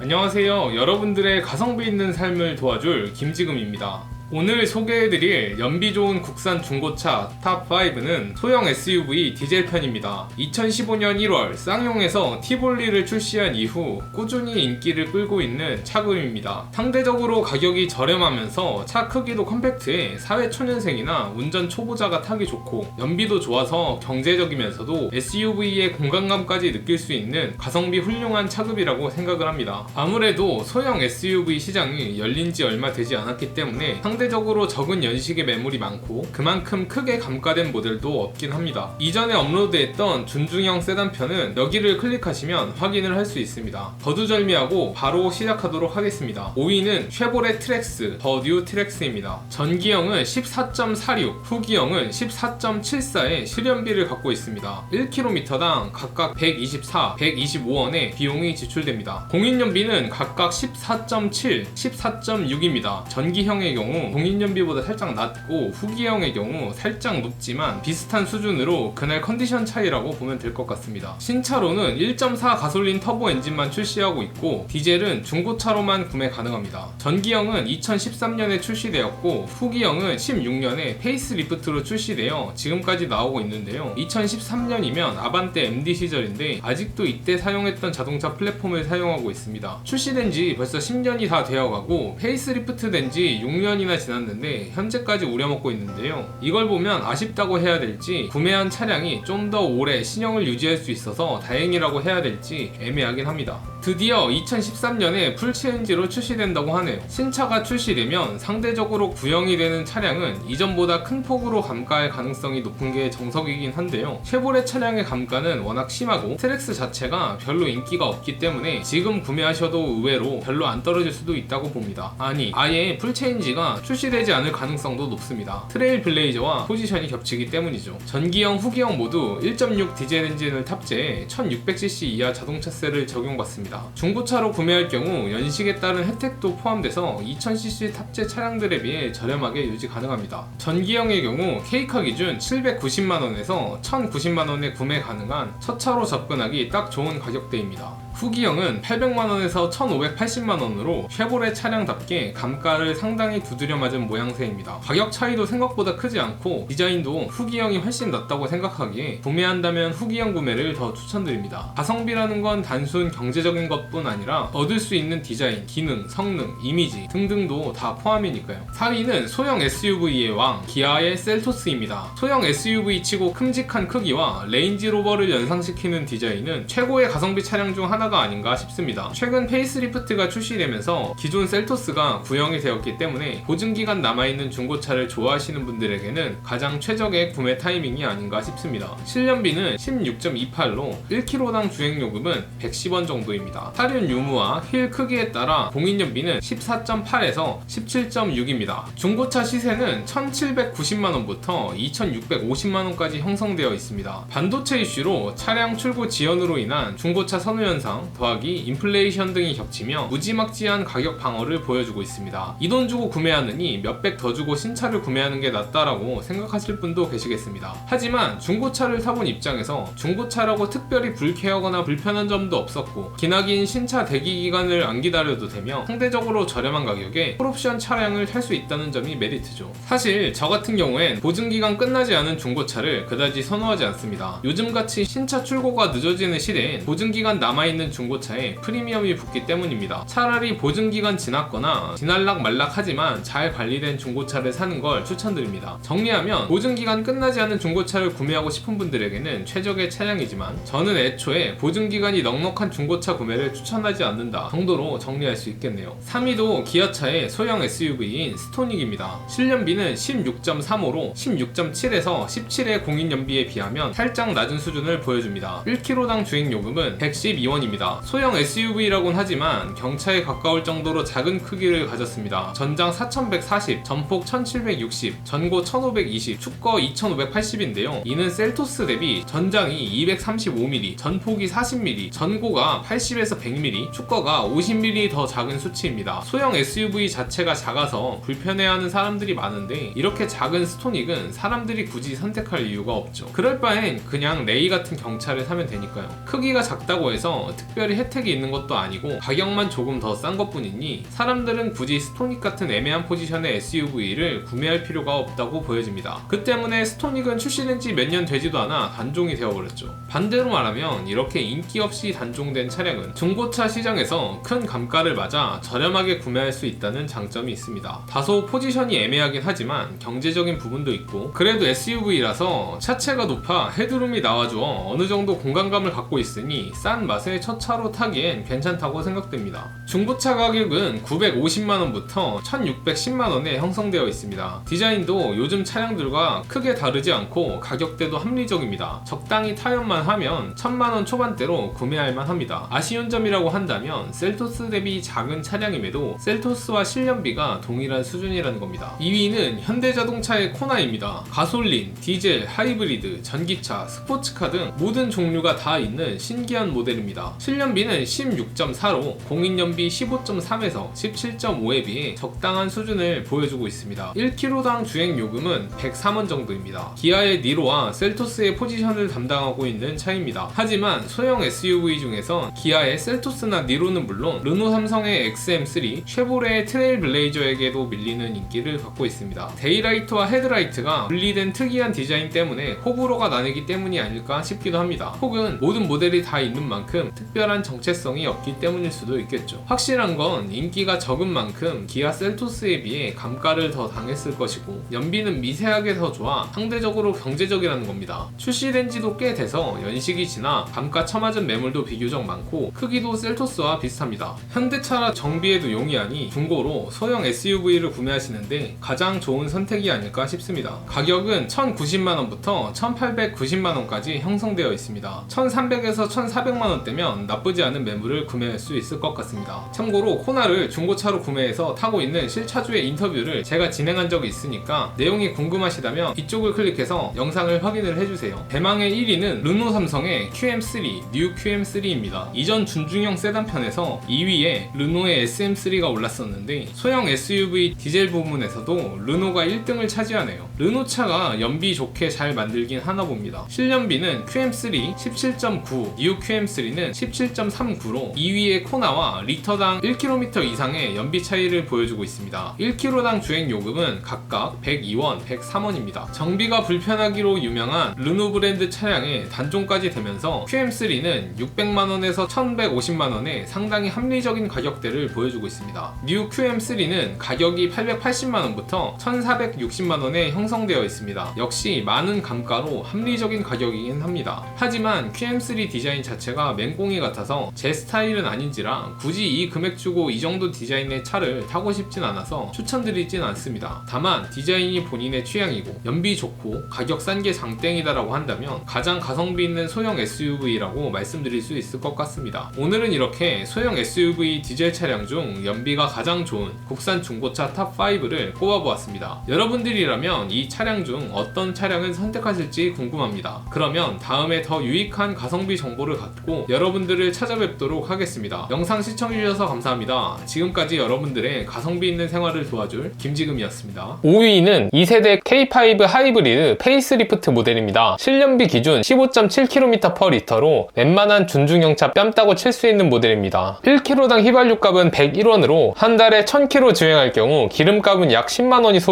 안녕하세요. 여러분들의 가성비 있는 삶을 도와줄 김지금입니다. 오늘 소개해드릴 연비 좋은 국산 중고차 탑5는 소형 SUV 디젤 편입니다. 2015년 1월 쌍용에서 티볼리를 출시한 이후 꾸준히 인기를 끌고 있는 차급입니다. 상대적으로 가격이 저렴하면서 차 크기도 컴팩트해 사회 초년생이나 운전 초보자가 타기 좋고 연비도 좋아서 경제적이면서도 SUV의 공간감까지 느낄 수 있는 가성비 훌륭한 차급이라고 생각을 합니다. 아무래도 소형 SUV 시장이 열린 지 얼마 되지 않았기 때문에 상대적으로 적은 연식의 매물이 많고 그만큼 크게 감가된 모델도 없긴 합니다. 이전에 업로드했던 준중형 세단편은 여기를 클릭하시면 확인을 할 수 있습니다. 거두절미하고 바로 시작하도록 하겠습니다. 5위는 쉐보레 트랙스 더 뉴 트랙스입니다. 전기형은 14.46, 후기형은 14.74의 실연비를 갖고 있습니다. 1km당 각각 124, 125원의 비용이 지출됩니다. 공인연비는 각각 14.7, 14.6입니다. 전기형의 경우 공인연비보다 살짝 낮고 후기형의 경우 살짝 높지만 비슷한 수준으로 그날 컨디션 차이라고 보면 될 것 같습니다. 신차로는 1.4 가솔린 터보 엔진만 출시하고 있고 디젤은 중고차로만 구매 가능합니다. 전기형은 2013년에 출시되었고 후기형은 16년에 페이스리프트로 출시되어 지금까지 나오고 있는데요. 2013년이면 아반떼 MD 시절인데 아직도 이때 사용했던 자동차 플랫폼을 사용하고 있습니다. 출시된 지 벌써 10년이 다 되어가고 페이스리프트 된 지 6년이나 지났는데 현재까지 우려먹고 있는데요. 이걸 보면 아쉽다고 해야 될지 구매한 차량이 좀 더 오래 신형을 유지할 수 있어서 다행이라고 해야 될지 애매하긴 합니다. 드디어 2013년에 풀체인지로 출시된다고 하네요. 신차가 출시되면 상대적으로 구형이 되는 차량은 이전보다 큰 폭으로 감가할 가능성이 높은 게 정석이긴 한데요. 쉐보레 차량의 감가는 워낙 심하고 트랙스 자체가 별로 인기가 없기 때문에 지금 구매하셔도 의외로 별로 안 떨어질 수도 있다고 봅니다. 아니, 아예 풀체인지가 출시되지 않을 가능성도 높습니다. 트레일 블레이저와 포지션이 겹치기 때문이죠. 전기형, 후기형 모두 1.6 디젤 엔진을 탑재해 1600cc 이하 자동차세를 적용받습니다. 중고차로 구매할 경우 연식에 따른 혜택도 포함돼서 2000cc 탑재 차량들에 비해 저렴하게 유지 가능합니다. 전기형의 경우 K카 기준 790만원에서 1090만원에 구매 가능한 첫 차로 접근하기 딱 좋은 가격대입니다. 후기형은 800만원에서 1580만원으로 쉐보레 차량답게 감가를 상당히 두드려 맞은 모양새입니다. 가격 차이도 생각보다 크지 않고 디자인도 후기형이 훨씬 낫다고 생각하기에 구매한다면 후기형 구매를 더 추천드립니다. 가성비라는 건 단순 경제적인 것뿐 아니라 얻을 수 있는 디자인, 기능, 성능, 이미지 등등도 다 포함이니까요. 4위는 소형 SUV의 왕 기아의 셀토스입니다. 소형 SUV 치고 큼직한 크기와 레인지로버를 연상시키는 디자인은 최고의 가성비 차량 중 하나가 아닌가 싶습니다. 최근 페이스리프트가 출시되면서 기존 셀토스가 구형이 되었기 때문에 보증기간 남아있는 중고차를 좋아하시는 분들에게는 가장 최적의 구매 타이밍이 아닌가 싶습니다. 실연비는 16.28로 1km당 주행요금은 110원 정도입니다. 타륜 유무와 휠 크기에 따라 공인연비는 14.8에서 17.6입니다. 중고차 시세는 1790만원부터 2650만원까지 형성되어 있습니다. 반도체 이슈로 차량 출고 지연으로 인한 중고차 선호 현상 더하기 인플레이션 등이 겹치며 무지막지한 가격 방어를 보여주고 있습니다. 이 돈 주고 구매하느니 몇백 더 주고 신차를 구매하는 게 낫다라고 생각하실 분도 계시겠습니다. 하지만 중고차를 타본 입장에서 중고차라고 특별히 불쾌하거나 불편한 점도 없었고 기나긴 신차 대기 기간을 안 기다려도 되며 상대적으로 저렴한 가격에 풀옵션 차량을 탈 수 있다는 점이 메리트죠. 사실 저 같은 경우엔 보증기간 끝나지 않은 중고차를 그다지 선호하지 않습니다. 요즘같이 신차 출고가 늦어지는 시대엔 보증기간 남아있는 중고차에 프리미엄이 붙기 때문입니다. 차라리 보증기간 지났거나 지날락 말락하지만 잘 관리된 중고차를 사는 걸 추천드립니다. 정리하면 보증기간 끝나지 않은 중고차를 구매하고 싶은 분들에게는 최적의 차량이지만 저는 애초에 보증기간이 넉넉한 중고차 구매를 추천하지 않는다 정도로 정리할 수 있겠네요. 3위도 기아차의 소형 SUV인 스토닉입니다. 실연비는 16.35로 16.7에서 17의 공인연비에 비하면 살짝 낮은 수준을 보여줍니다. 1km당 주행요금은 112원입니다. 소형 SUV라곤 하지만 경차에 가까울 정도로 작은 크기를 가졌습니다. 전장 4140, 전폭 1760, 전고 1520, 축거 2580인데요. 이는 셀토스 대비 전장이 235mm, 전폭이 40mm, 전고가 80에서 100mm, 축거가 50mm 더 작은 수치입니다. 소형 SUV 자체가 작아서 불편해하는 사람들이 많은데 이렇게 작은 스토닉은 사람들이 굳이 선택할 이유가 없죠. 그럴 바엔 그냥 레이 같은 경차를 사면 되니까요. 크기가 작다고 해서 특별히 혜택이 있는 것도 아니고 가격만 조금 더 싼 것뿐이니 사람들은 굳이 스토닉 같은 애매한 포지션의 SUV를 구매할 필요가 없다고 보여집니다. 그 때문에 스토닉은 출시된 지 몇 년 되지도 않아 단종이 되어버렸죠. 반대로 말하면 이렇게 인기 없이 단종된 차량은 중고차 시장에서 큰 감가를 맞아 저렴하게 구매할 수 있다는 장점이 있습니다. 다소 포지션이 애매하긴 하지만 경제적인 부분도 있고, 그래도 SUV라서 차체가 높아 헤드룸이 나와주어 어느 정도 공간감을 갖고 있으니 싼 맛에 첫 차로 타기엔 괜찮다고 생각됩니다. 중고차 가격은 950만원부터 1610만원에 형성되어 있습니다. 디자인도 요즘 차량들과 크게 다르지 않고 가격대도 합리적입니다. 적당히 타협만 하면 1000만원 초반대로 구매할만 합니다. 아쉬운 점이라고 한다면 셀토스 대비 작은 차량임에도 셀토스와 실년비가 동일한 수준이라는 겁니다. 2위는 현대자동차의 코나입니다. 가솔린, 디젤, 하이브리드, 전기차, 스포츠카 등 모든 종류가 다 있는 신기한 모델입니다. 실년비는 16.4로 공인연비 15.3에서 17.5에 비해 적당한 수준을 보여주고 있습니다. 1km당 주행 요금은 103원 정도입니다. 기아의 니로와 셀토스의 포지션을 담당하고 있는 차입니다. 하지만 소형 SUV 중에선 기아의 셀토스나 니로는 물론 르노 삼성의 XM3, 쉐보레의 트레일블레이저에게도 밀리는 인기를 갖고 있습니다. 데이라이트와 헤드라이트가 분리된 특이한 디자인 때문에 호불호가 나뉘기 때문이 아닐까 싶기도 합니다. 혹은 모든 모델이 다 있는 만큼 특별한 정체성이 없기 때문일 수도 있겠죠. 확실한 건 인기가 적은 만큼 기아 셀토스에 비해 감가를 더 당했을 것이고, 연비는 미세하게 더 좋아 상대적으로 경제적이라는 겁니다. 출시된 지도 꽤 돼서 연식이 지나 감가 처맞은 매물도 비교적 많고 크기도 셀토스와 비슷합니다. 현대차라 정비에도 용이하니 중고로 소형 SUV를 구매하시는데 가장 좋은 선택이 아닐까 싶습니다. 가격은 1090만원부터 1890만원까지 형성되어 있습니다. 1300에서 1400만원대면 나쁘지 않은 매물을 구매할 수 있을 것 같습니다. 참고로 코나를 중고차로 구매해서 타고 있는 실차주의 인터뷰를 제가 진행한 적이 있으니까 내용이 궁금하시다면 이쪽을 클릭해서 영상을 확인을 해주세요. 대망의 1위는 르노 삼성의 QM3, 뉴 QM3입니다. 이전 준중형 세단편에서 2위에 르노의 SM3가 올랐었는데 소형 SUV 디젤 부분에서도 르노가 1등을 차지하네요. 르노차가 연비 좋게 잘 만들긴 하나 봅니다. 실연비는 QM3 17.9, 뉴 QM3는 17.39로 2위의 코나와 리터당 1km 이상의 연비 차이를 보여주고 있습니다. 1km당 주행 요금은 각각 102원, 103원입니다. 정비가 불편하기로 유명한 르노 브랜드 차량에 단종까지 되면서 QM3는 600만원에서 1150만원의 상당히 합리적인 가격대를 보여주고 있습니다. 뉴 QM3는 가격이 880만원부터 1460만원에 형성되어 있습니다. 역시 많은 감가로 합리적인 가격이긴 합니다. 하지만 QM3 디자인 자체가 맹꽁이 같아서 제 스타일은 아닌지라 굳이 이 금액 주고 이 정도 디자인의 차를 타고 싶진 않아서 추천드리진 않습니다. 다만 디자인이 본인의 취향이고 연비 좋고 가격 싼 게 장땡이다라고 한다면 가장 가성비 있는 소형 SUV라고 말씀드릴 수 있을 것 같습니다. 오늘은 이렇게 소형 SUV 디젤 차량 중 연비가 가장 좋은 국산 중고차 탑5를 꼽아보았습니다. 여러분들이라면 이 차량 중 어떤 차량을 선택하실지 궁금합니다. 그러면 다음에 더 유익한 가성비 정보를 갖고 여러분들을 찾아뵙도록 하겠습니다. 영상 시청해주셔서 감사합니다. 지금까지 여러분들의 가성비 있는 생활을 도와줄 김지금이었습니다. 5위는 2세대 K5 하이브리드 페이스리프트 모델입니다. 실연비 기준 15.7km/L로 웬만한 준중형차 뺨 따고 칠 수 있는 모델입니다. 1km당 휘발유값은 101원으로 한 달에 1000km 주행할 경우 기름값은 약 10만원이 소비